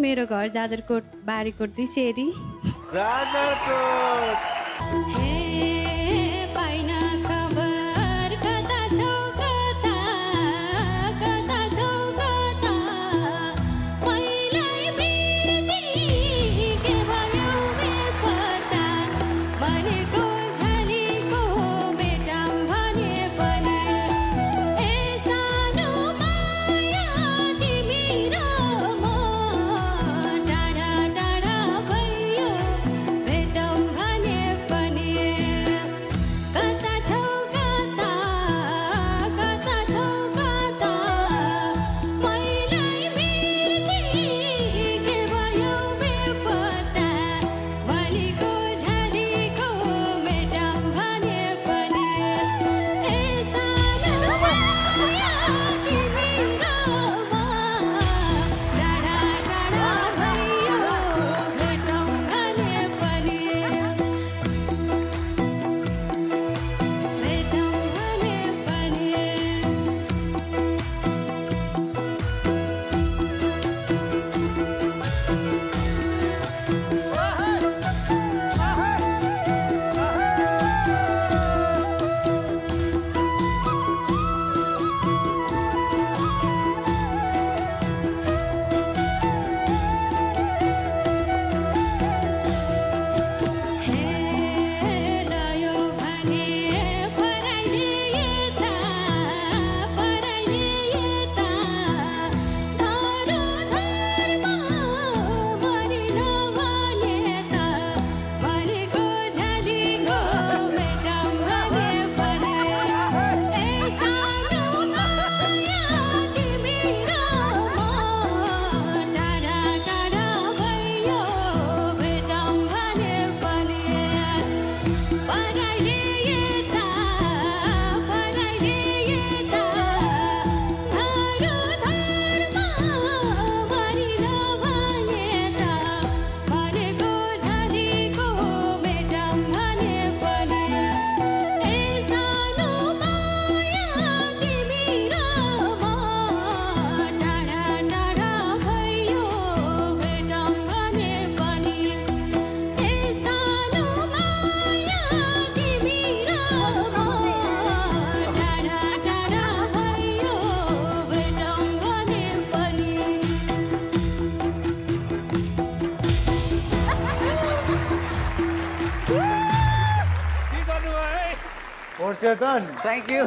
मेरो घर जाजरकोट बारीकोट 2 सेरी जाजरकोट पाइन खबर कता छौ कता कता छौ कता मैलाई बिर्सी के भयो बेपत्ता भनेको झलीको बेटाम भने पनि ए सानो माया तिमी र म टाढा टाढा भयो भेटौँ भने पनि कता छौ कता कता छौ कता मैलाई बिर्सी के भयो बेपत्ता भनेको झलीको भेटौँ भने पनि ए सानो माया तिमी र म टाढा टाढा भयो भेटौँ भने पनि भेटौँ भने पनि लयो भने पराइले यता धरो धर्म मरिन भने त भनेको झलीको भेटौँ भने पनि ए सानो माया तिमी र म टाढा टाढा भयो भेटौँ भने पनि पराइले यता धरो धर्म मरिन भने त भनेको झलीको भेटौँ भने पनि ए सानो माया तिमी र म टाढा टाढा भयो भेटौँ भने पनि ए सानो माया तिमी र म टाढा टाढा भयो भेटौँ भने पनि के गर्नुभयो है पर्यटन थ्याङ्क यू